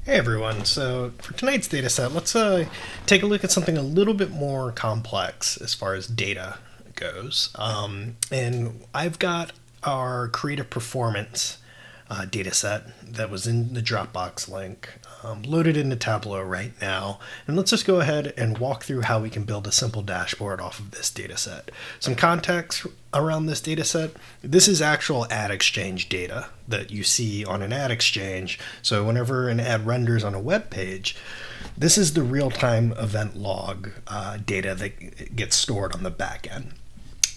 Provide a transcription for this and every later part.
Hey everyone, so for tonight's data set, let's take a look at something a little bit more complex as far as data goes. And I've got our creative performance data set that was in the Dropbox link loaded into Tableau right now. And let's just go ahead and walk through how we can build a simple dashboard off of this data set. Some context around this data set. This is actual ad exchange data that you see on an ad exchange. So whenever an ad renders on a web page, this is the real-time event log data that gets stored on the back end.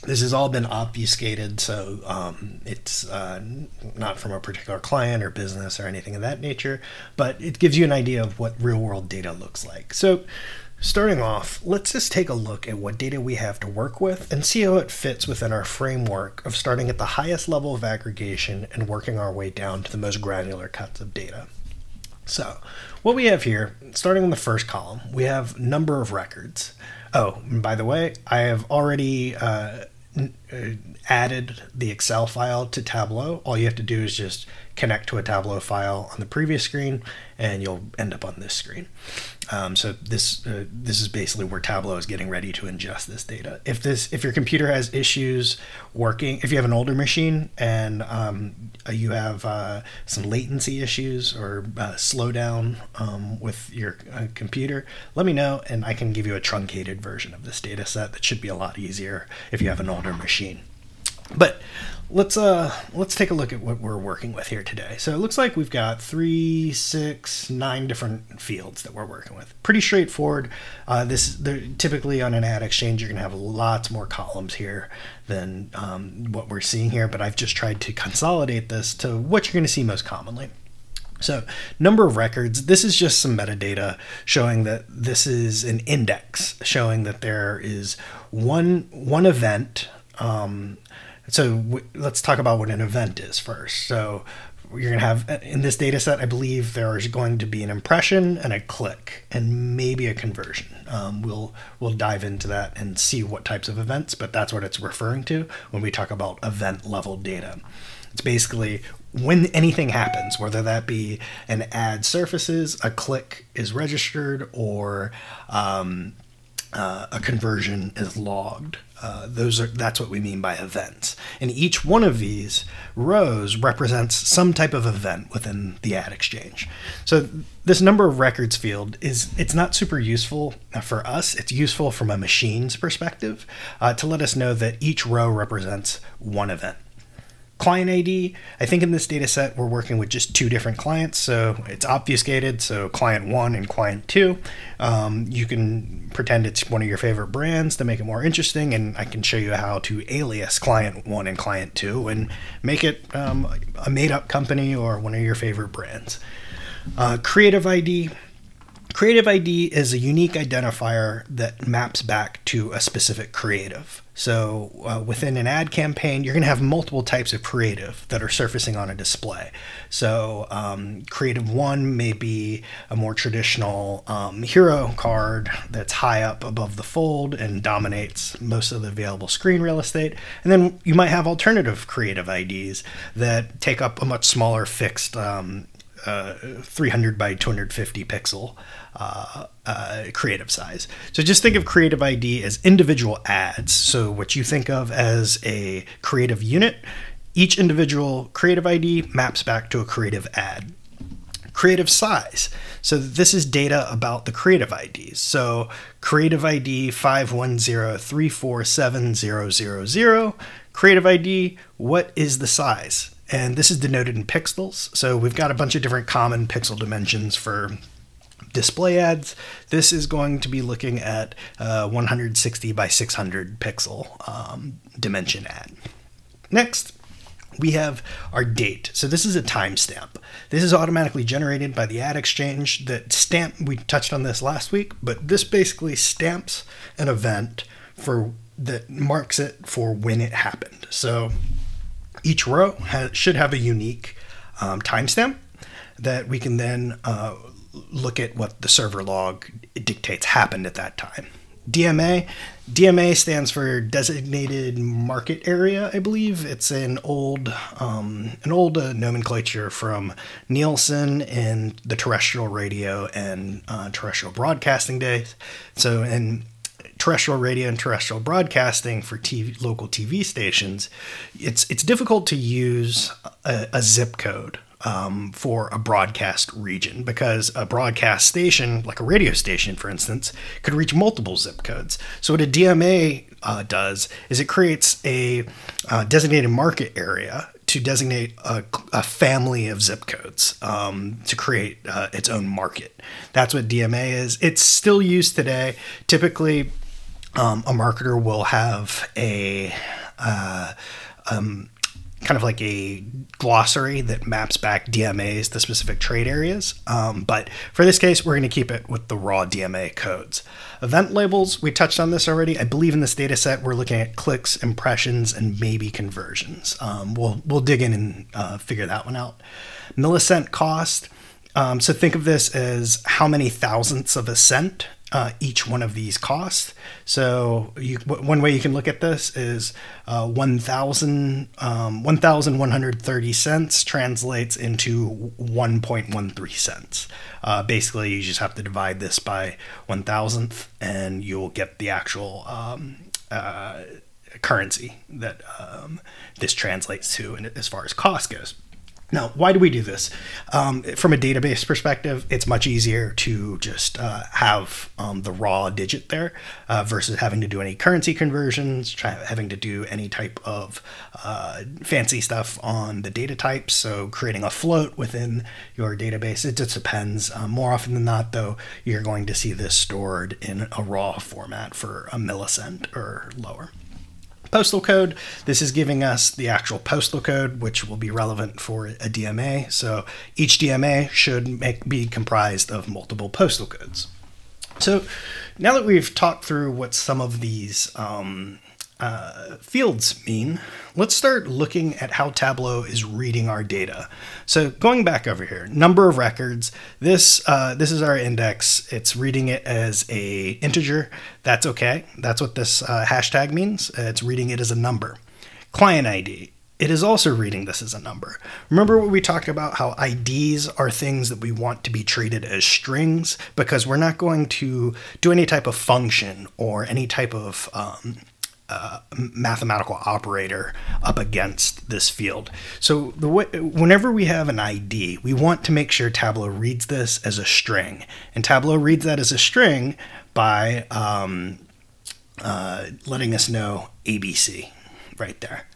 This has all been obfuscated, so it's not from a particular client or business or anything of that nature, but it gives you an idea of what real-world data looks like. So starting off, let's just take a look at what data we have to work with and see how it fits within our framework of starting at the highest level of aggregation and working our way down to the most granular cuts of data. So what we have here, starting in the first column, we have number of records. Oh, and by the way, I have already added the Excel file to Tableau. All you have to do is just connect to a Tableau file on the previous screen and you'll end up on this screen. So this is basically where Tableau is getting ready to ingest this data. If your computer has issues working, if you have an older machine and you have some latency issues or slowdown with your computer, let me know and I can give you a truncated version of this data set that should be a lot easier if you have an older machine. But let's take a look at what we're working with here today. So it looks like we've got 3, 6, 9 different fields that we're working with. Pretty straightforward. Typically on an ad exchange, you're going to have lots more columns here than what we're seeing here, but I've just tried to consolidate this to what you're going to see most commonly. So number of records, this is just some metadata showing that this is an index showing that there is one event. Let's talk about what an event is first. So you're going to have, in this data set, I believe there is going to be an impression and a click and maybe a conversion. We'll dive into that and see what types of events, but that's what it's referring to when we talk about event level data. It's basically when anything happens, whether that be an ad surfaces, a click is registered, or a conversion is logged. That's what we mean by events. And each one of these rows represents some type of event within the ad exchange. So this number of records field it's not super useful for us. It's useful from a machine's perspective to let us know that each row represents one event. Client ID, I think in this data set, we're working with just 2 different clients, so it's obfuscated, so client 1 and client 2. You can pretend it's one of your favorite brands to make it more interesting, and I can show you how to alias client 1 and client 2 and make it a made-up company or one of your favorite brands. Creative ID. Creative ID is a unique identifier that maps back to a specific creative. So within an ad campaign, you're going to have multiple types of creative that are surfacing on a display. So creative 1 may be a more traditional hero card that's high up above the fold and dominates most of the available screen real estate. And then you might have alternative creative IDs that take up a much smaller fixed 300 by 250 pixel creative size. So just think of creative ID as individual ads. So what you think of as a creative unit, each individual creative ID maps back to a creative ad. Creative size. So this is data about the creative IDs. So creative ID 510347000. Creative ID, what is the size? And this is denoted in pixels. So we've got a bunch of different common pixel dimensions for display ads. This is going to be looking at 160 by 600 pixel dimension ad. Next, we have our date. So this is a timestamp. This is automatically generated by the ad exchange we touched on this last week, but this basically stamps an event that marks it for when it happened. So each row should have a unique timestamp that we can then look at what the server log dictates happened at that time. DMA stands for Designated Market Area, I believe. It's an old nomenclature from Nielsen in the terrestrial radio and terrestrial broadcasting days. So in terrestrial radio and terrestrial broadcasting for local TV stations, it's difficult to use a zip code for a broadcast region, because a broadcast station, like a radio station, for instance, could reach multiple zip codes. So what a DMA does is it creates a designated market area to designate a family of zip codes to create its own market. That's what DMA is. It's still used today. Typically, a marketer will have a kind of like a glossary that maps back DMAs to specific trade areas. But for this case, we're going to keep it with the raw DMA codes. Event labels, we touched on this already. I believe in this data set, we're looking at clicks, impressions, and maybe conversions. We'll dig in and figure that one out. Millicent cost. So think of this as how many thousandths of a cent each one of these costs. So one way you can look at this is 1,130 cents translates into 1.13 cents. Basically, you just have to divide this by 1,000th and you'll get the actual currency that this translates to, and as far as cost goes. Now, why do we do this? From a database perspective, it's much easier to just have the raw digit there versus having to do any currency conversions, having to do any type of fancy stuff on the data types. So creating a float within your database, it just depends. More often than not, though, you're going to see this stored in a raw format for a millicent or lower. Postal code, this is giving us the actual postal code, which will be relevant for a DMA. So each DMA should be comprised of multiple postal codes. So now that we've talked through what some of these fields mean, let's start looking at how Tableau is reading our data. So going back over here, number of records, this is our index. It's reading it as a integer. That's okay. That's what this hashtag means. It's reading it as a number. Client ID, it is also reading this as a number. Remember what we talked about, how IDs are things that we want to be treated as strings, because we're not going to do any type of function or any type of mathematical operator up against this field. So whenever we have an ID, we want to make sure Tableau reads this as a string. And Tableau reads that as a string by letting us know ABC right there.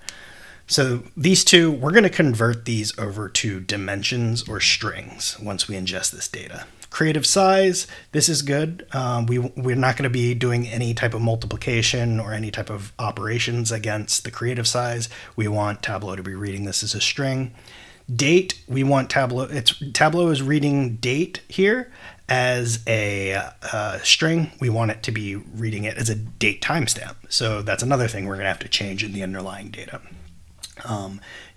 So these two, we're going to convert these over to dimensions or strings once we ingest this data. Creative size, this is good. We're not going to be doing any type of multiplication or any type of operations against the creative size. We want Tableau to be reading this as a string. Date, we want Tableau is reading date here as a string. We want it to be reading it as a date timestamp. So that's another thing we're going to have to change in the underlying data.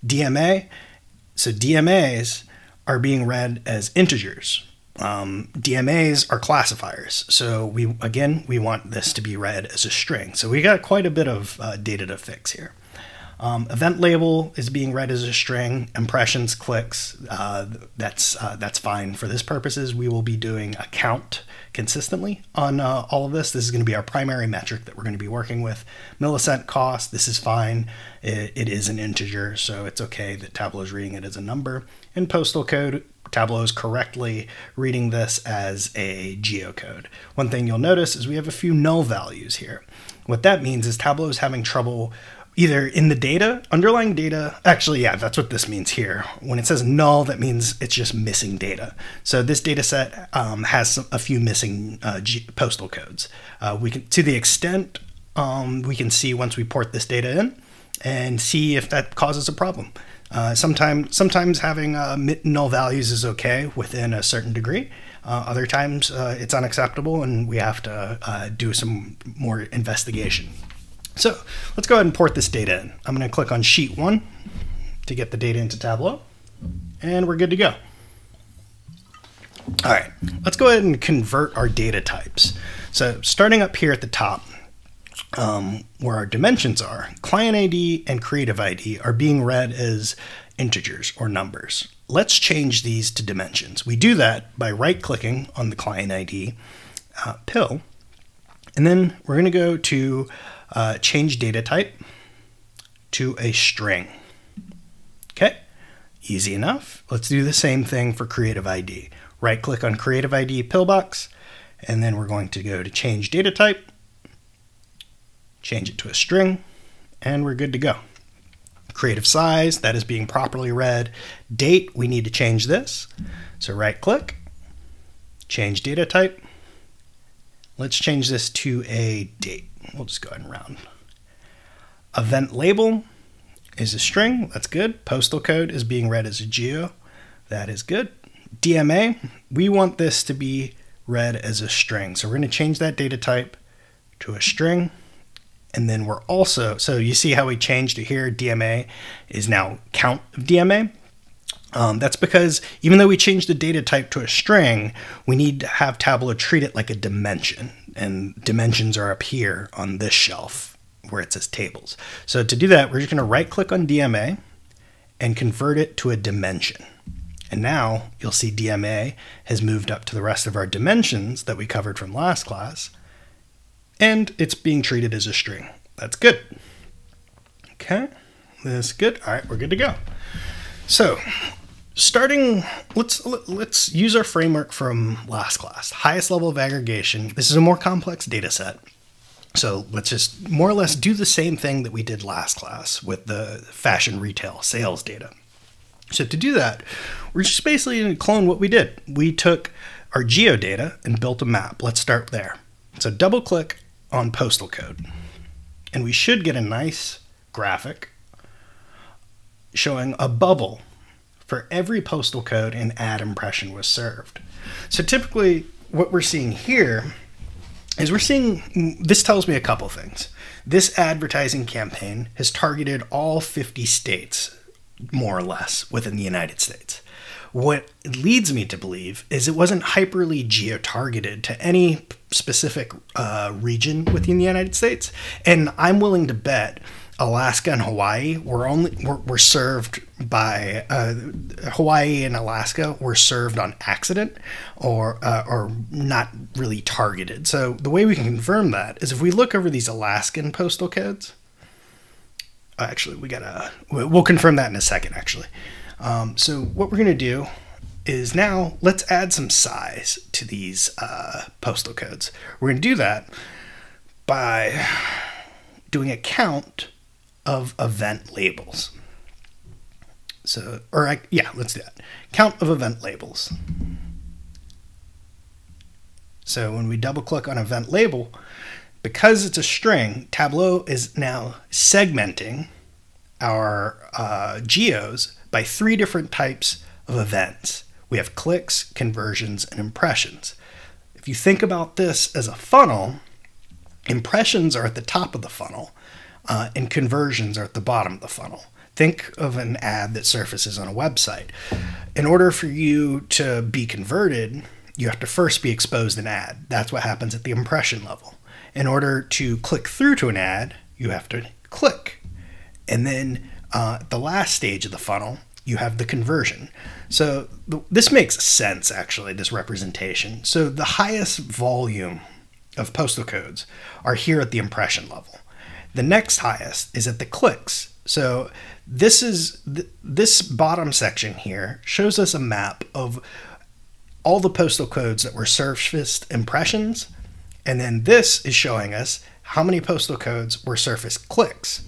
DMA, so DMAs are being read as integers. DMAs are classifiers. So we want this to be read as a string. So we got quite a bit of data to fix here. Event label is being read as a string. Impressions, clicks, that's fine for this purposes. We will be doing a count consistently on all of this. This is going to be our primary metric that we're going to be working with. Millicent cost, this is fine. It is an integer, so it's okay that Tableau is reading it as a number. And postal code, Tableau is correctly reading this as a geocode. One thing you'll notice is we have a few null values here. What that means is Tableau is having trouble either in the data, underlying data. Actually, yeah, that's what this means here. When it says null, that means it's just missing data. So this data set has a few missing postal codes. We can, to the extent we can see once we port this data in and see if that causes a problem. Sometimes having null values is okay within a certain degree. Other times it's unacceptable and we have to do some more investigation. So let's go ahead and port this data in. I'm going to click on sheet 1 to get the data into Tableau, and we're good to go. All right, let's go ahead and convert our data types. So starting up here at the top, where our dimensions are, client ID and creative ID are being read as integers or numbers. Let's change these to dimensions. We do that by right-clicking on the client ID pill, and then we're going to go to change data type to a string. Okay, easy enough. Let's do the same thing for creative ID. Right-click on creative ID pillbox, and then we're going to go to change data type, change it to a string, and we're good to go. Creative size, that is being properly read. Date, we need to change this. So right-click, change data type. Let's change this to a date. We'll just go ahead and round. Event label is a string. That's good. Postal code is being read as a geo. That is good. DMA, we want this to be read as a string. So we're going to change that data type to a string. And then we're also, so you see how we changed it here, DMA is now count of DMA. That's because even though we changed the data type to a string, we need to have Tableau treat it like a dimension. And dimensions are up here on this shelf where it says tables. So to do that, we're just going to right click on DMA and convert it to a dimension. And now you'll see DMA has moved up to the rest of our dimensions that we covered from last class. And it's being treated as a string. That's good. Okay, that's good. All right, we're good to go. So starting, let's use our framework from last class. Highest level of aggregation. This is a more complex data set. So let's just more or less do the same thing that we did last class with the fashion retail sales data. So to do that, we're just basically going to clone what we did. We took our geo data and built a map. Let's start there. So double click on postal code, and we should get a nice graphic showing a bubble for every postal code an ad impression was served. So typically what we're seeing here is this tells me a couple things. This advertising campaign has targeted all 50 states, more or less, within the United States. What it leads me to believe is it wasn't hyperly geo-targeted to any specific region within the United States. And I'm willing to bet Alaska and Hawaii were served by Hawaii and Alaska were served on accident or not really targeted. So the way we can confirm that is if we look over these Alaskan postal codes. Actually, we'll confirm that in a second, actually. So what we're going to do is now let's add some size to these postal codes. We're going to do that by doing a count of event labels. So, let's do that. Count of event labels. So when we double click on event label, because it's a string, Tableau is now segmenting our geos by 3 different types of events. We have clicks, conversions, and impressions. If you think about this as a funnel, impressions are at the top of the funnel, and conversions are at the bottom of the funnel. Think of an ad that surfaces on a website. In order for you to be converted, you have to first be exposed an ad. That's what happens at the impression level. In order to click through to an ad, you have to click. And then at the last stage of the funnel, you have the conversion. So this makes sense, actually, this representation. So the highest volume of postal codes are here at the impression level. The next highest is at the clicks. So this bottom section here shows us a map of all the postal codes that were surfaced impressions. And then this is showing us how many postal codes were surfaced clicks.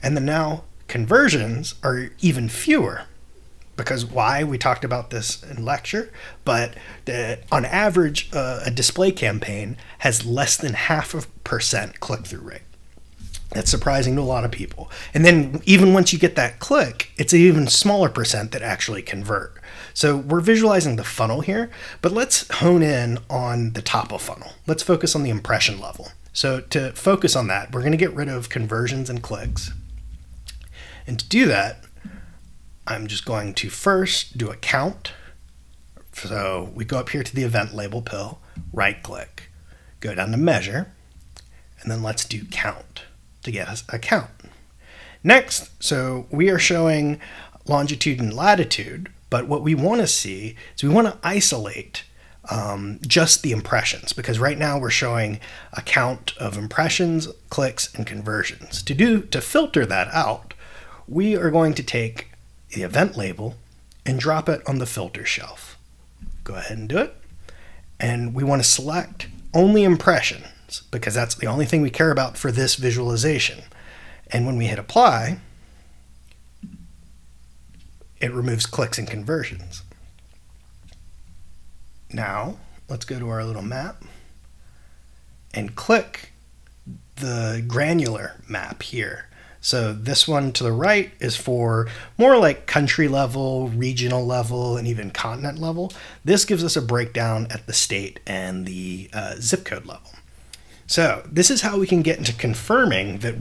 And then now conversions are even fewer. Because why? We talked about this in lecture, but on average, a display campaign has less than 0.5% click-through rate. That's surprising to a lot of people. And then even once you get that click, it's an even smaller percent that actually convert. So we're visualizing the funnel here, but let's hone in on the top of funnel. Let's focus on the impression level. So to focus on that, we're going to get rid of conversions and clicks. And to do that, I'm just going to first do a count. So we go up here to the event label pill, right click, Go down to measure, and then let's do count to get us a count. Next, so we are showing longitude and latitude, but what we want to see is we want to isolate just the impressions, because right now we're showing a count of impressions, clicks, and conversions. To filter that out, we are going to take the event label and drop it on the filter shelf. Go ahead and do it. And we want to select only impressions, because that's the only thing we care about for this visualization. And when we hit apply, it removes clicks and conversions. Now, let's go to our little map and click the granular map here. So this one to the right is for more like country level, regional level, and even continent level. This gives us a breakdown at the state and the zip code level. So this is how we can get into confirming that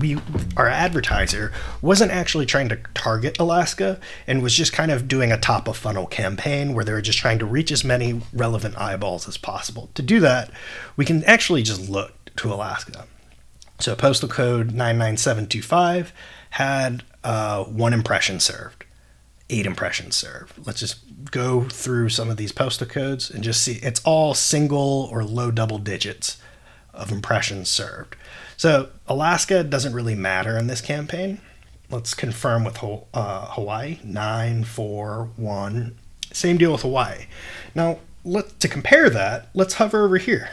our advertiser wasn't actually trying to target Alaska and was just kind of doing a top of funnel campaign where they were just trying to reach as many relevant eyeballs as possible. To do that, we can actually just look to Alaska. So postal code 99725 had 1 impression served, 8 impressions served. Let's just go through some of these postal codes and just see it's all single or low double digits of impressions served. So Alaska doesn't really matter in this campaign. Let's confirm with Hawaii, 941. Same deal with Hawaii. Now, to compare that, let's hover over here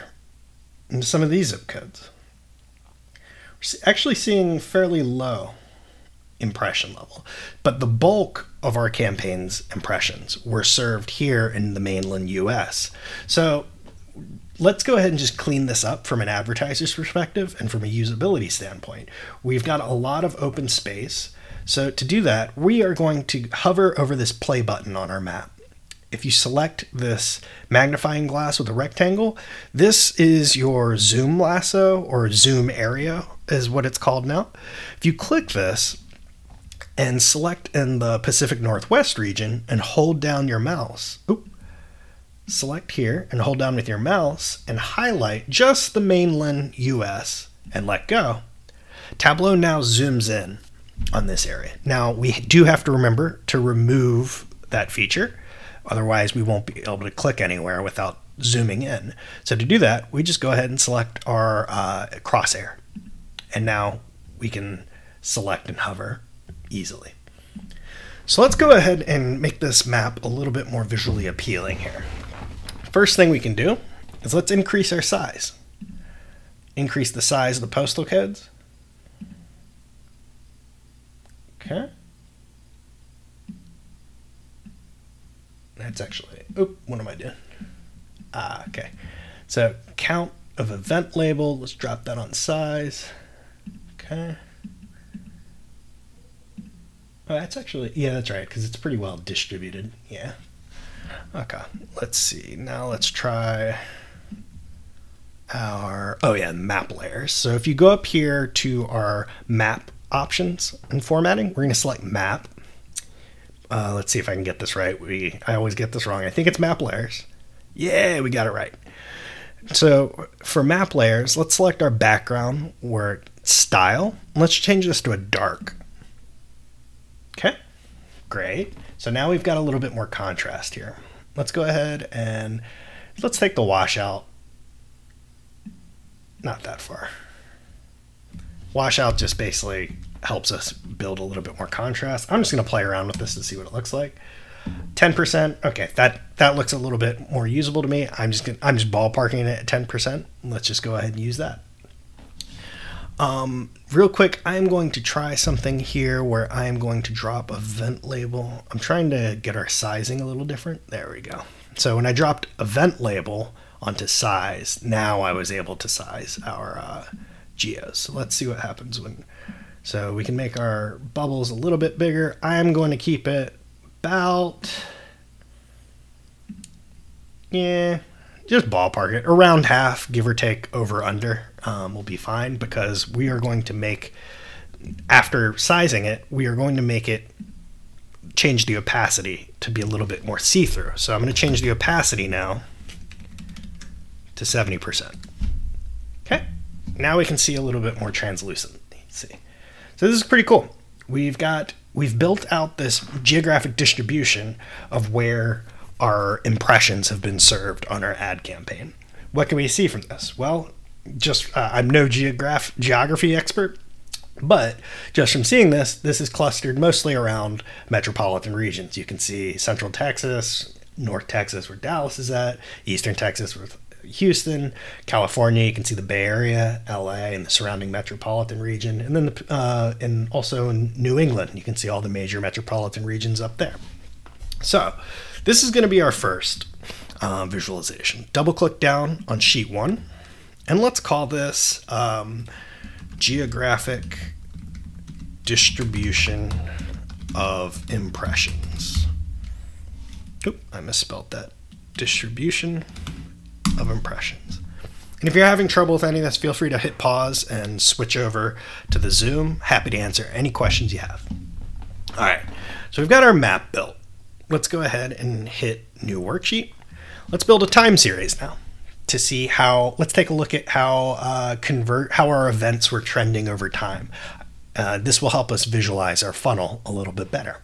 into some of these zip codes. We're actually seeing fairly low impression level, but the bulk of our campaign's impressions were served here in the mainland US. So let's go ahead and just clean this up from an advertiser's perspective and from a usability standpoint. We've got a lot of open space. So to do that, we are going to hover over this play button on our map. If you select this magnifying glass with a rectangle, this is your zoom lasso, or zoom area is what it's called now. If you click this and select in the Pacific Northwest region and hold down your mouse, select here and hold down with your mouse and highlight just the mainland US and let go, Tableau now zooms in on this area. Now we do have to remember to remove that feature, otherwise we won't be able to click anywhere without zooming in. So to do that, we just go ahead and select our crosshair, and now we can select and hover easily. So let's go ahead and make this map a little bit more visually appealing here. First thing we can do is let's increase our size. Increase the size of the postal codes. Okay. That's actually, what am I doing? Okay. So count of event label, let's drop that on size. Okay. Oh, that's actually, yeah, that's right, because it's pretty well distributed. Yeah. Okay, let's see. Now let's try our, map layers. So if you go up here to our map options and formatting, we're going to select map. Let's see if I can get this right. I always get this wrong. I think it's map layers. Yeah, we got it right. So for map layers, let's select our background or style. Let's change this to a dark. Okay, great. So now we've got a little bit more contrast here. Let's go ahead and let's take the washout. Not that far. Washout just basically helps us build a little bit more contrast. I'm just going to play around with this to see what it looks like. 10%. Okay, that looks a little bit more usable to me. I'm just ballparking it at 10%. Let's just go ahead and use that. Real quick, I'm going to try something here where I am going to drop event label. I'm trying to get our sizing a little different. There we go. So when I dropped event label onto size, now I was able to size our geos. So let's see what happens when. So we can make our bubbles a little bit bigger. I'm going to keep it about, just ballpark it, around half, give or take, over under. Will be fine, because we are going to make, after sizing it, we are going to make it change the opacity to be a little bit more see-through. So I'm going to change the opacity now to 70%. now we can see a little bit more translucent. See, so this is pretty cool. We've built out this geographic distribution of where our impressions have been served on our ad campaign. What can we see from this? Well, just I'm no geography expert, but just from seeing this is clustered mostly around metropolitan regions. You can see Central Texas, North Texas where Dallas is at, Eastern Texas with Houston, California, you can see the Bay Area, LA, and the surrounding metropolitan region, and then and also in New England, you can see all the major metropolitan regions up there. So this is going to be our first visualization. Double click down on sheet 1, and let's call this geographic distribution of impressions. Oop, I misspelled that. Distribution of impressions. And if you're having trouble with any of this, feel free to hit pause and switch over to the Zoom. Happy to answer any questions you have. All right, so we've got our map built. Let's go ahead and hit new worksheet. Let's build a time series now to see how, let's take a look at how our events were trending over time. This will help us visualize our funnel a little bit better.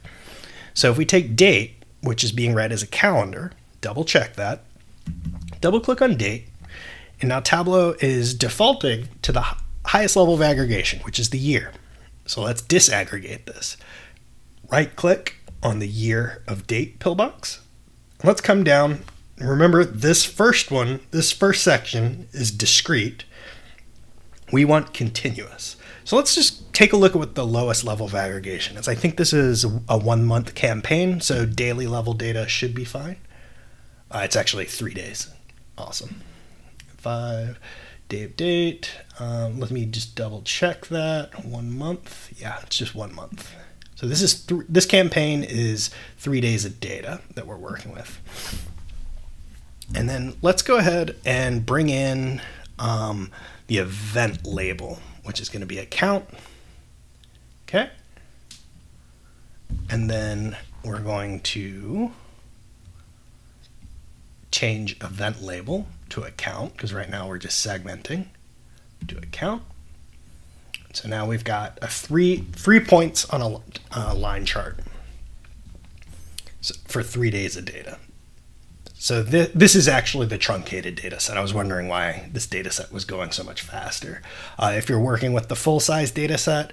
So if we take date, which is being read as a calendar, double check that, double click on date, and now Tableau is defaulting to the highest level of aggregation, which is the year. So let's disaggregate this. Right click on the year of date pillbox. Let's come down. Remember this first section is discrete. We want continuous. So let's just take a look at what the lowest level of aggregation is. I think this is a 1 month campaign, so daily level data should be fine. It's actually 3 days. Awesome. 5 day of date. Let me just double check that. 1 month. Yeah, it's just 1 month. So this campaign is 3 days of data that we're working with. And then let's go ahead and bring in the event label, which is going to be account. Okay. And then we're going to change event label to account, because right now we're just segmenting to account. So now we've got a three points on a line chart for 3 days of data. So this is actually the truncated data set. I was wondering why this data set was going so much faster. If you're working with the full size data set,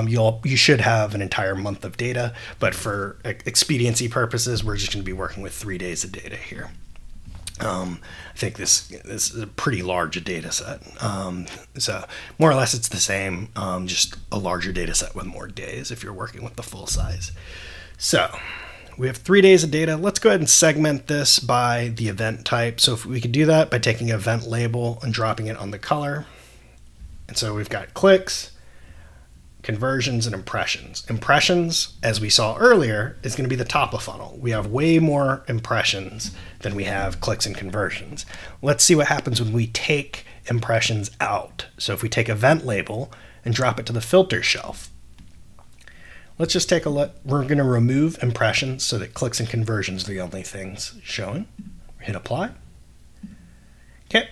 you should have an entire month of data, but for expediency purposes, we're just going to be working with 3 days of data here. I think this is a pretty large data set. So more or less it's the same, just a larger data set with more days if you're working with the full size. So we have 3 days of data. Let's go ahead and segment this by the event type. So if we could do that by taking event label and dropping it on the color. And so we've got clicks, conversions, and impressions. Impressions, as we saw earlier, is going to be the top of funnel. We have way more impressions than we have clicks and conversions. Let's see what happens when we take impressions out. So if we take event label and drop it to the filter shelf, let's just take a look. We're going to remove impressions so that clicks and conversions are the only things showing. Hit apply. Okay,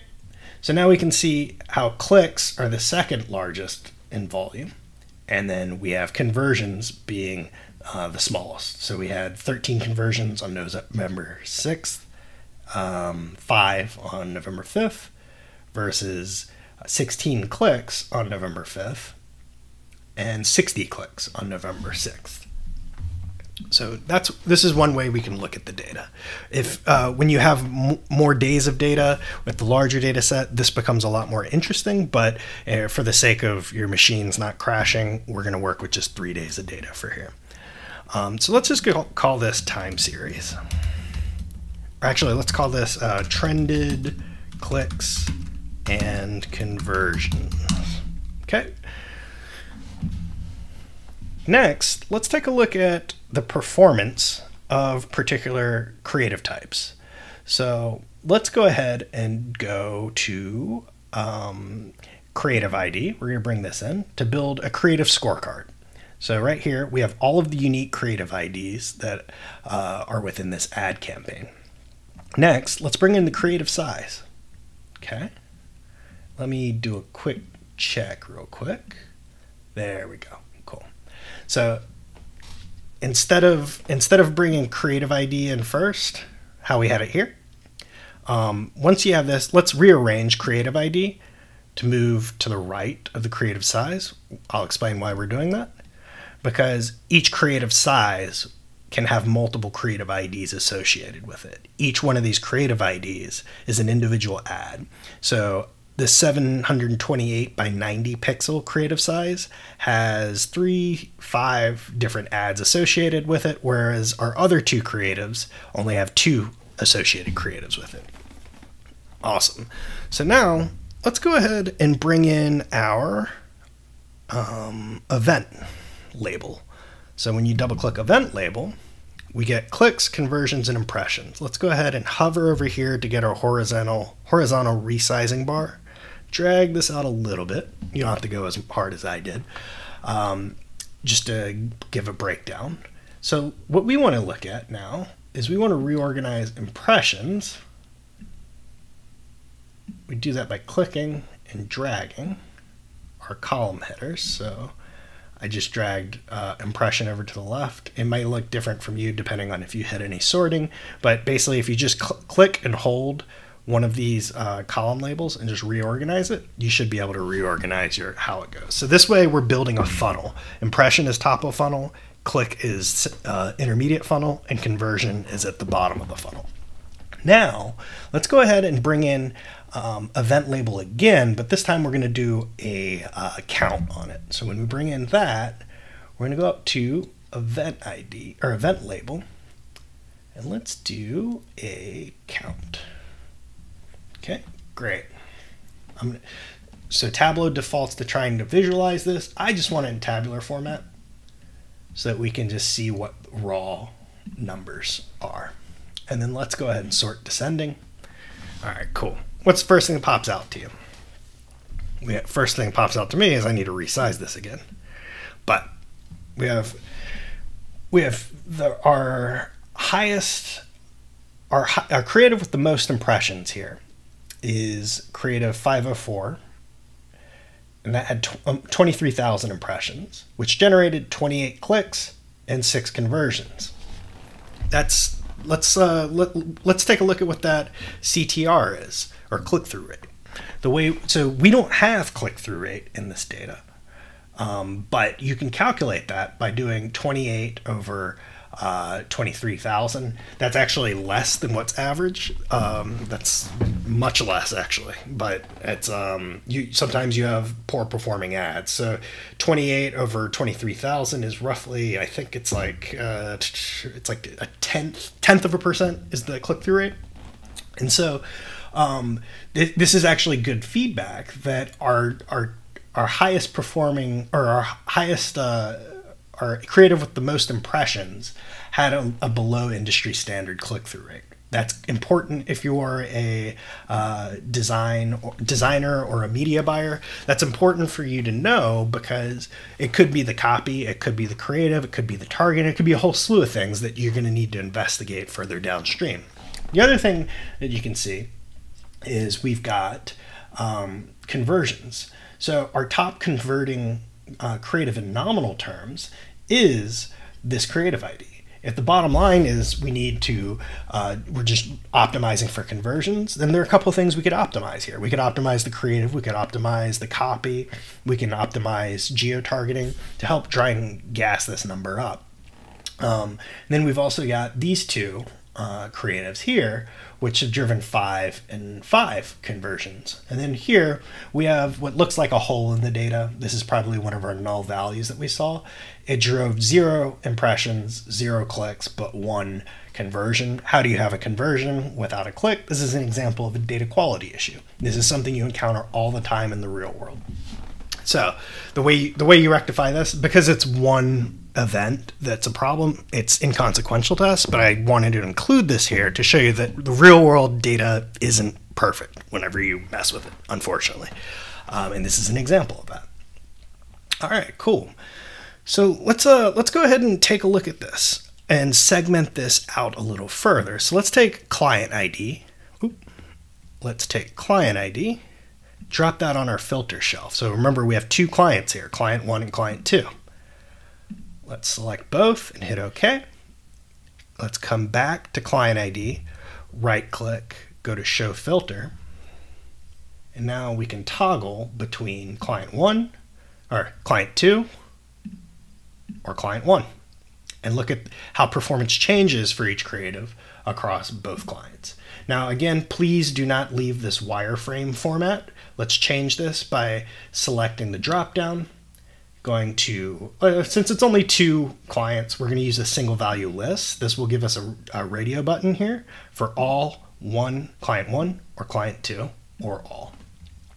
so now we can see how clicks are the second largest in volume. And then we have conversions being the smallest. So we had 13 conversions on November 6th, 5 on November 5th, versus 16 clicks on November 5th, and 60 clicks on November 6th. So this is one way we can look at the data. If when you have more days of data with the larger data set, this becomes a lot more interesting, but for the sake of your machines not crashing, we're going to work with just 3 days of data for here. So let's just call this time series. Or actually, let's call this trended clicks and conversions. Okay. Next, let's take a look at the performance of particular creative types. So let's go ahead and go to Creative ID. We're going to bring this in to build a creative scorecard. So right here, we have all of the unique creative IDs that are within this ad campaign. Next, let's bring in the creative size. Okay. Let me do a quick check real quick. There we go. Cool. So instead of bringing creative ID in first, how we had it here, once you have this, let's rearrange creative ID to move to the right of the creative size. I'll explain why we're doing that. Because each creative size can have multiple creative IDs associated with it. Each one of these creative IDs is an individual ad. So the 728 by 90 pixel creative size has 5 different ads associated with it, whereas our other 2 creatives only have 2 associated creatives with it. Awesome. So now let's go ahead and bring in our event label. So when you double click event label, we get clicks, conversions, and impressions. Let's go ahead and hover over here to get our horizontal resizing bar. Drag this out a little bit. You don't have to go as hard as I did, just to give a breakdown. So what we want to look at now is we want to reorganize impressions. We do that by clicking and dragging our column headers. So I just dragged impression over to the left. It might look different from you depending on if you hit any sorting, but basically if you just click and hold one of these column labels and just reorganize it, you should be able to reorganize how it goes. So this way we're building a funnel. Impression is top of funnel, click is intermediate funnel, and conversion is at the bottom of the funnel. Now let's go ahead and bring in event label again, but this time we're going to do a count on it. So when we bring in that, we're going to go up to event ID or event label, and let's do a count. Okay, great. So Tableau defaults to trying to visualize this. I just want it in tabular format so that we can just see what raw numbers are. And then let's go ahead and sort descending. All right, cool. What's the first thing that pops out to you? First thing that pops out to me is I need to resize this again. But we have our creative with the most impressions here is creative 504, and that had 23,000 impressions, which generated 28 clicks and 6 conversions. Let's take a look at what that CTR is, or click-through rate. So we don't have click-through rate in this data, but you can calculate that by doing 28 over 23,000. That's actually less than what's average. That's much less actually, but it's sometimes you have poor performing ads. So 28 over 23,000 is roughly, I think it's like a tenth of a percent is the click-through rate. And so this is actually good feedback that our highest performing, or our highest our creative with the most impressions had a below industry standard click-through rate. That's important if you are a designer or a media buyer. That's important for you to know, because it could be the copy, it could be the creative, it could be the target, it could be a whole slew of things that you're going to need to investigate further downstream. The other thing that you can see is we've got conversions. So our top converting creative in nominal terms is this creative ID. If the bottom line is we need to, we're just optimizing for conversions, then there are a couple of things we could optimize here. We could optimize the creative, we could optimize the copy, we can optimize geo-targeting to help try and gas this number up. Then we've also got these two creatives here, which have driven 5 and 5 conversions. And then here we have what looks like a hole in the data. This is probably one of our null values that we saw. It drove 0 impressions, 0 clicks, but 1 conversion. How do you have a conversion without a click? This is an example of a data quality issue. This is something you encounter all the time in the real world. So the way you rectify this, because it's one event that's a problem, it's inconsequential to us, but I wanted to include this here to show you that the real world data isn't perfect whenever you mess with it, unfortunately. And this is an example of that. All right, cool. So let's go ahead and take a look at this and segment this out a little further. So let's take client ID. Let's take client ID drop that on our filter shelf. So remember, we have two clients here, client 1 and client 2. Let's select both and hit OK. Let's come back to client ID, right click, go to show filter. And now we can toggle between client 1 or client 2 or client 1. And look at how performance changes for each creative across both clients. Now, again, please do not leave this wireframe format. Let's change this by selecting the dropdown, going to, since it's only 2 clients, we're going to use a single value list. This will give us a radio button here for all client 1 or client 2 or all.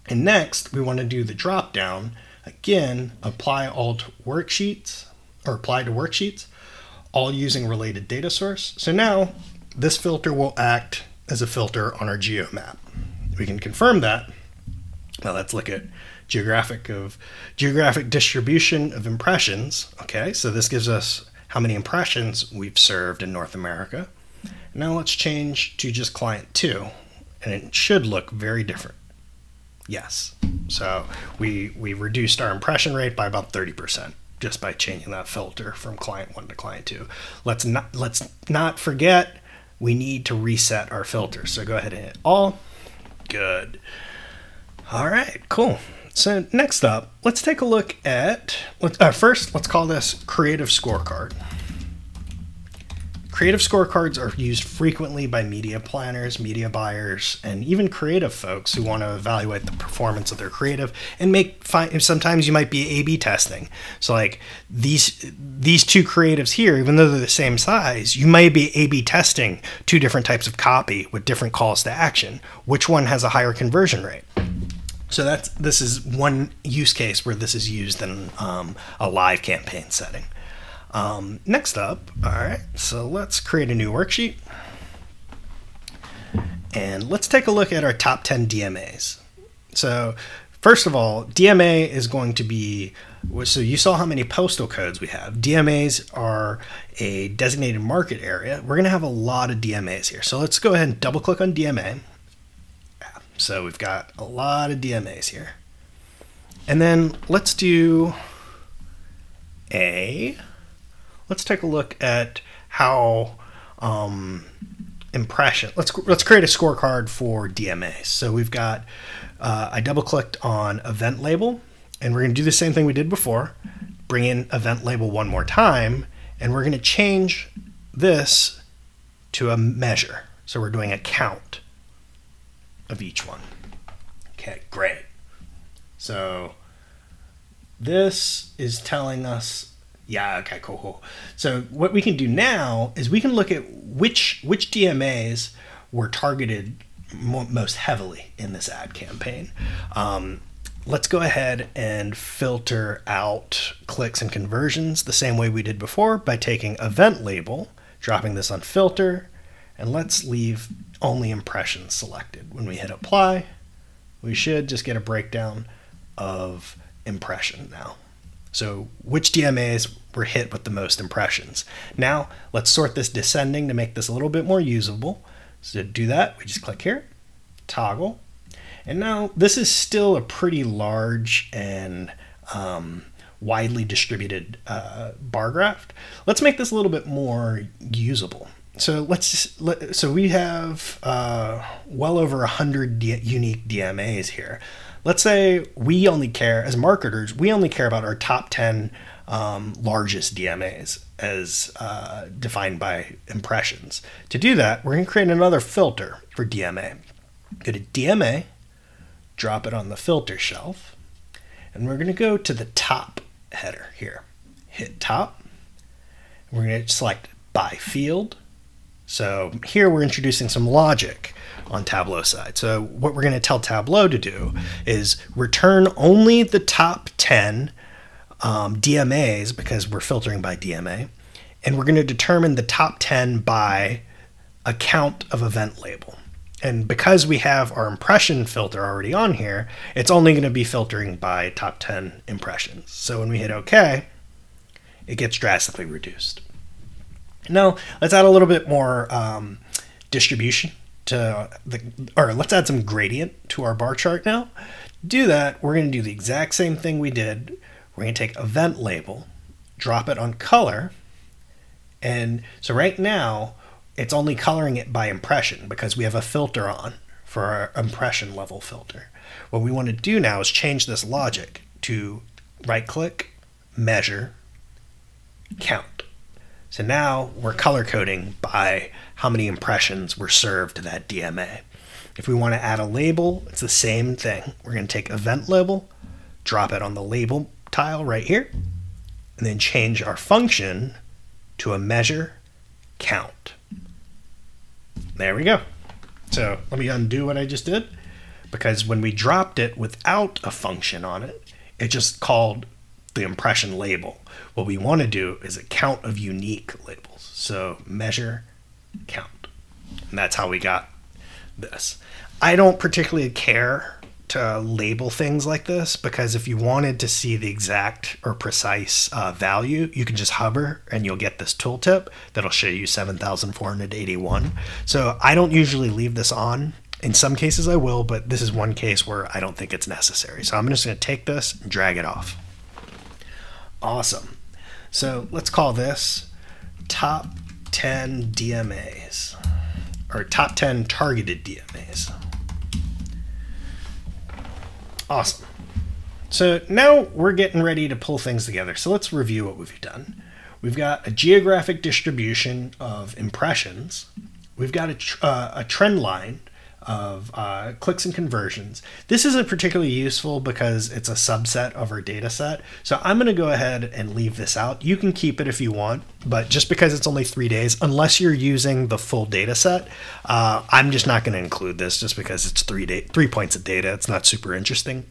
And next, we want to do the dropdown. Again, apply all to worksheets, or apply to worksheets, all using related data source. So now this filter will act as a filter on our geomap. We can confirm that. Now let's look at geographic distribution of impressions. Okay, so this gives us how many impressions we've served in North America. Now let's change to just client 2, and it should look very different. Yes, so we reduced our impression rate by about 30%. Just by changing that filter from client 1 to client 2. Let's not forget, we need to reset our filter. So go ahead and hit all. Good. All right, cool. So next up, let's take a look at, first, let's call this Creative Scorecard. Creative scorecards are used frequently by media planners, media buyers, and even creative folks who want to evaluate the performance of their creative and sometimes you might be A/B testing. So like these 2 creatives here, even though they're the same size, you might be A/B testing 2 different types of copy with different calls to action. Which one has a higher conversion rate? So this is one use case where this is used in a live campaign setting. Next up, all right, so let's create a new worksheet. And let's take a look at our top 10 DMAs. So first of all, DMA is going to be, so you saw how many postal codes we have. DMAs are a designated market area. We're going to have a lot of DMAs here. So let's go ahead and double click on DMA. So we've got a lot of DMAs here. And then let's do let's take a look at how let's create a scorecard for DMAs. So we've got, I double clicked on event label, and we're going to do the same thing we did before, bring in event label one more time, and we're going to change this to a measure. So we're doing a count of each one. Okay, great. So this is telling us, yeah, okay, cool. So what we can do now is we can look at which DMAs were targeted most heavily in this ad campaign. Let's go ahead and filter out clicks and conversions the same way we did before by taking event label, dropping this on filter, and let's leave only impressions selected. When we hit apply, we should just get a breakdown of impression now. So which DMAs were hit with the most impressions. Now let's sort this descending to make this a little bit more usable. So to do that, we just click here, toggle. And now this is still a pretty large and widely distributed bar graph. Let's make this a little bit more usable. So so we have well over 100 unique DMAs here. Let's say we only care, as marketers, we only care about our top 10 largest DMAs as defined by impressions. To do that, we're going to create another filter for DMA. Go to DMA, drop it on the filter shelf, and we're going to go to the top header here. Hit top. We're going to select by field. So here we're introducing some logic on Tableau side. So what we're going to tell Tableau to do is return only the top 10 DMAs, because we're filtering by DMA, and we're going to determine the top 10 by a count of event label. And because we have our impression filter already on here, it's only going to be filtering by top 10 impressions. So when we hit OK, it gets drastically reduced. Now let's add a little bit more distribution to or let's add some gradient to our bar chart now. To do that, we're going to do the exact same thing we did. We're going to take event label, drop it on color, and so right now it's only coloring it by impression because we have a filter on for our impression level filter. What we want to do now is change this logic to right click, measure, count. So now we're color coding by how many impressions were served to that DMA. If we want to add a label, it's the same thing. We're going to take event label, drop it on the label tile right here, and then change our function to a measure count. There we go. So let me undo what I just did, because when we dropped it without a function on it, it just called the impression label. What we want to do is a count of unique labels. So measure count. And that's how we got this. I don't particularly care to label things like this, because if you wanted to see the exact or precise value, you can just hover and you'll get this tooltip that'll show you 7,481. So I don't usually leave this on. In some cases I will, but this is one case where I don't think it's necessary. So I'm just going to take this and drag it off. Awesome. So let's call this top 10 DMAs, or top 10 targeted DMAs. Awesome. So now we're getting ready to pull things together. So let's review what we've done. We've got a geographic distribution of impressions. We've got a trend line of clicks and conversions. This isn't particularly useful because it's a subset of our data set. So I'm going to go ahead and leave this out. You can keep it if you want, but just because it's only 3 days, unless you're using the full data set, I'm just not going to include this just because it's 3 points of data. It's not super interesting.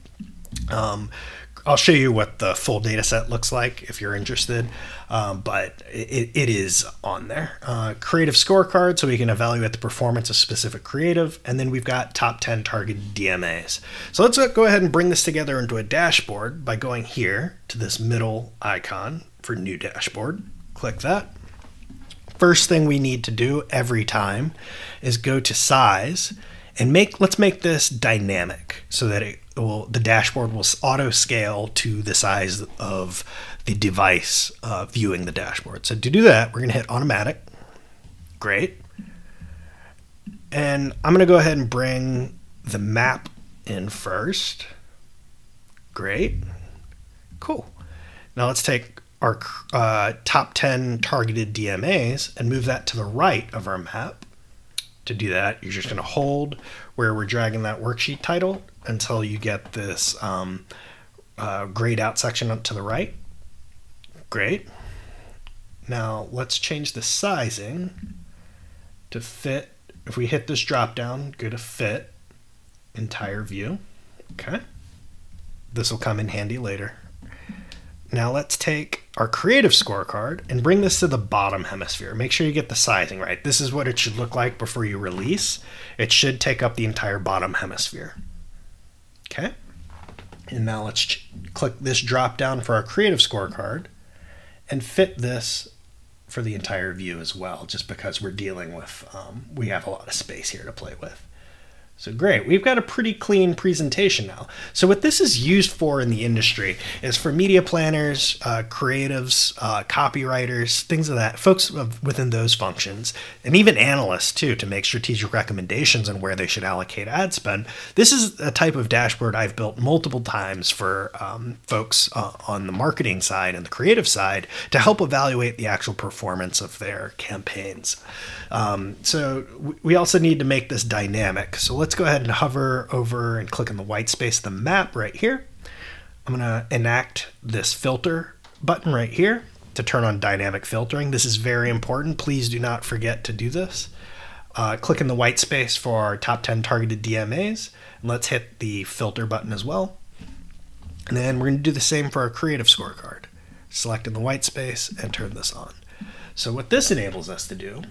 I'll show you what the full data set looks like if you're interested, but it is on there. Creative scorecard, so we can evaluate the performance of specific creative, and then we've got top 10 targeted DMAs. So let's go ahead and bring this together into a dashboard by going here to this middle icon for new dashboard. Click that. First thing we need to do every time is go to size and let's make this dynamic so that the dashboard will auto scale to the size of the device viewing the dashboard. So to do that, we're going to hit automatic. Great. And I'm going to go ahead and bring the map in first. Great. Cool. Now let's take our top 10 targeted DMAs and move that to the right of our map. To do that, you're just going to hold where we're dragging that worksheet title until you get this grayed out section up to the right. Great. Now let's change the sizing to fit. If we hit this drop down, go to fit, entire view. Okay. This will come in handy later. Now let's take our creative scorecard and bring this to the bottom hemisphere. Make sure you get the sizing right. This is what it should look like before you release. It should take up the entire bottom hemisphere. Okay. And now let's click this drop down for our creative scorecard and fit this for the entire view as well, just because we're dealing with, we have a lot of space here to play with. So great, we've got a pretty clean presentation now. So what this is used for in the industry is for media planners, creatives, copywriters, things of that, folks within those functions, and even analysts too, to make strategic recommendations on where they should allocate ad spend. This is a type of dashboard I've built multiple times for folks on the marketing side and the creative side to help evaluate the actual performance of their campaigns. So we also need to make this dynamic. So let's go ahead and hover over and click on the white space of the map right here. I'm going to enact this filter button right here to turn on dynamic filtering. This is very important. Please do not forget to do this. Click in the white space for our top 10 targeted DMAs. And let's hit the filter button as well. And then we're going to do the same for our creative scorecard. Select in the white space and turn this on. So what this enables us to do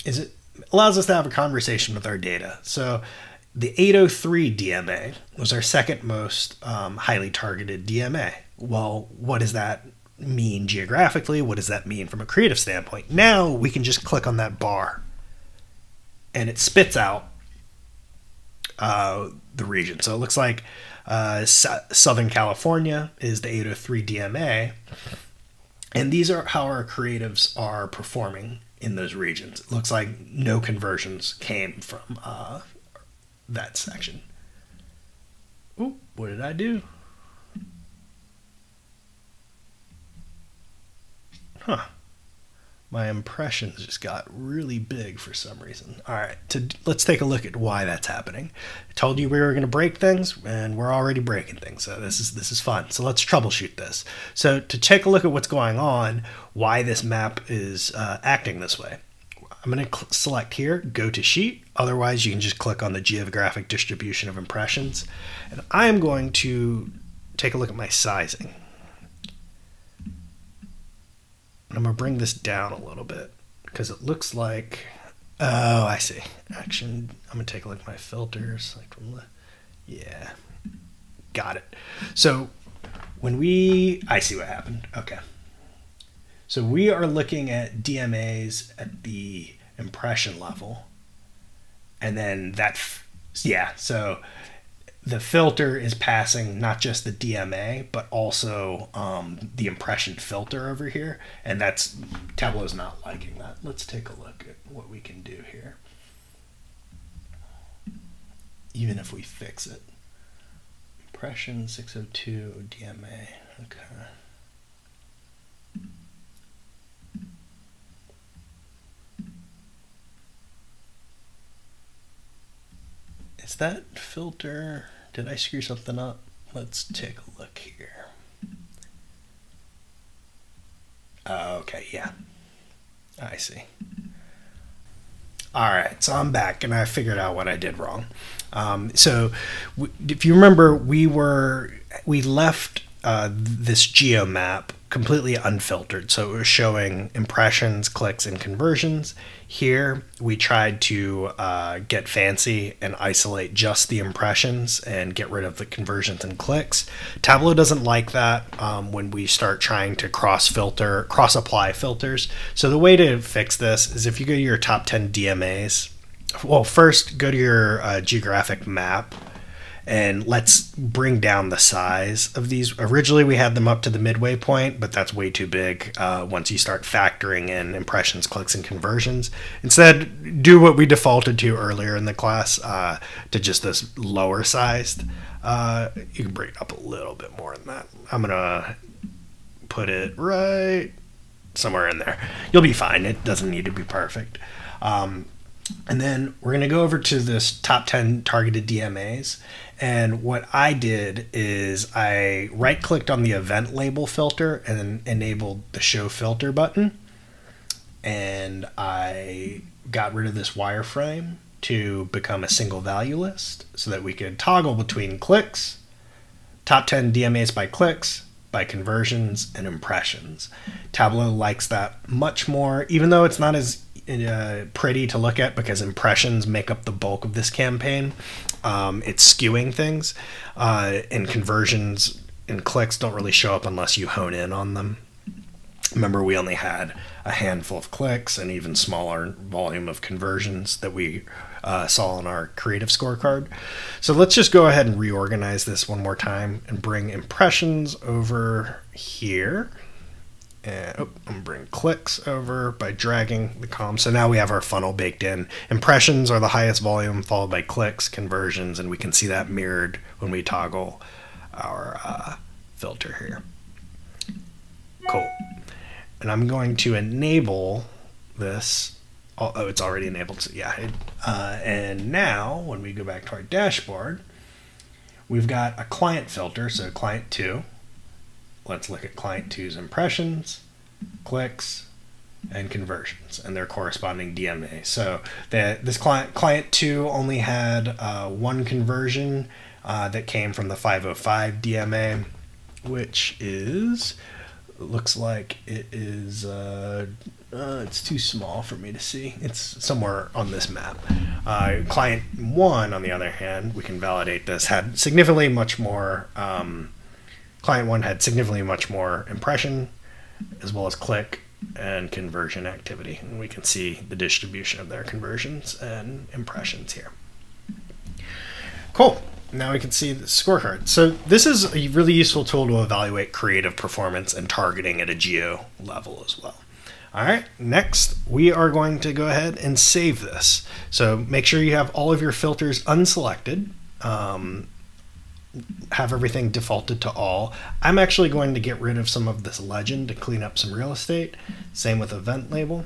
is it allows us to have a conversation with our data. So the 803 DMA was our second most highly targeted DMA. Well, what does that mean geographically? What does that mean from a creative standpoint? Now we can just click on that bar and it spits out the region. So it looks like Southern California is the 803 DMA, and these are how our creatives are performing in those regions. It looks like no conversions came from that section. Ooh, what did I do? Huh. My impressions just got really big for some reason. All right, let's take a look at why that's happening. I told you we were going to break things, and we're already breaking things, so this is fun. So let's troubleshoot this. So to take a look at what's going on, why this map is acting this way, I'm going to select here, go to Sheet. Otherwise, you can just click on the geographic distribution of impressions. And I'm going to take a look at my sizing. I'm going to bring this down a little bit because it looks like, oh, I see. Action, I'm going to take a look at my filters. Like from the, yeah, got it. So I see what happened. Okay. So we are looking at DMAs at the impression level. And then so the filter is passing not just the DMA, but also the impression filter over here. And Tableau's not liking that. Let's take a look at what we can do here. Even if we fix it. Impression 602 DMA. Okay. Is that filter, did I screw something up? Let's take a look here. Okay, yeah, I see. All right, so I'm back and I figured out what I did wrong. So if you remember, we left this geo map completely unfiltered. So it was showing impressions, clicks, and conversions. Here, we tried to get fancy and isolate just the impressions and get rid of the conversions and clicks. Tableau doesn't like that when we start trying to cross-apply filters. So the way to fix this is if you go to your top 10 DMAs, well, first go to your geographic map, and let's bring down the size of these. Originally, we had them up to the midway point, but that's way too big once you start factoring in impressions, clicks, and conversions. Instead, do what we defaulted to earlier in the class to just this lower sized. You can bring it up a little bit more than that. I'm going to put it right somewhere in there. You'll be fine. It doesn't need to be perfect. And then we're going to go over to this top 10 targeted DMAs. And what I did is I right-clicked on the event label filter and then enabled the show filter button. And I got rid of this wireframe to become a single value list so that we could toggle between clicks, top 10 DMAs by clicks, by conversions, and impressions. Tableau likes that much more, even though it's not as pretty to look at because impressions make up the bulk of this campaign. It's skewing things, and conversions and clicks don't really show up unless you hone in on them. Remember, we only had a handful of clicks and even smaller volume of conversions that we saw on our creative scorecard. So let's just go ahead and reorganize this one more time and bring impressions over here. And I'm going to bring clicks over by dragging the column. So now we have our funnel baked in. Impressions are the highest volume, followed by clicks, conversions, and we can see that mirrored when we toggle our filter here. Cool. And I'm going to enable this. Oh, it's already enabled. So yeah. And now when we go back to our dashboard, we've got a client filter. So client 2. Let's look at client 2's impressions, clicks, and conversions, and their corresponding DMA. So this client 2 only had one conversion that came from the 505 DMA, which is, looks like it is, it's too small for me to see. It's somewhere on this map. Client 1, on the other hand, we can validate this, had significantly much more Client 1 had significantly much more impression as well as click and conversion activity. And we can see the distribution of their conversions and impressions here. Cool. Now we can see the scorecard. So this is a really useful tool to evaluate creative performance and targeting at a geo level as well. All right, next we are going to go ahead and save this. So make sure you have all of your filters unselected. Have everything defaulted to all. I'm actually going to get rid of some of this legend to clean up some real estate. Same with event label.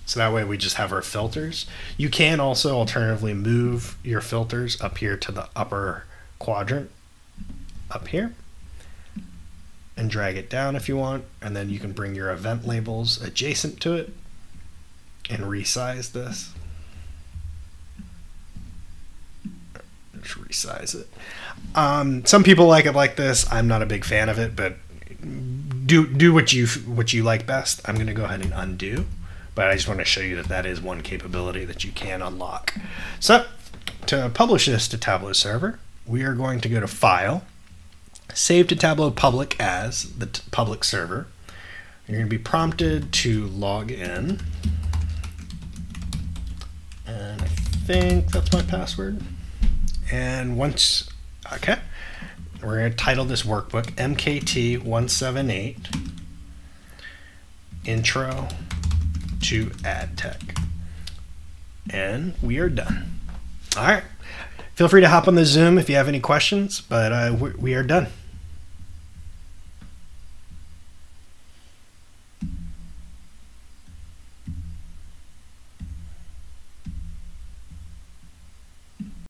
So that way we just have our filters. You can also alternatively move your filters up here to the upper quadrant up here and drag it down if you want. And then you can bring your event labels adjacent to it and resize this. Just resize it. Some people like it like this. I'm not a big fan of it, but do what you like best. I'm going to go ahead and undo, but I just want to show you that that is one capability that you can unlock. So to publish this to Tableau server, we are going to go to File, Save to Tableau Public as the public server. You're going to be prompted to log in, and I think that's my password. And once, okay, we're going to title this workbook MKT 178 Intro to AdTech. And we are done. All right. Feel free to hop on the Zoom if you have any questions, but we are done.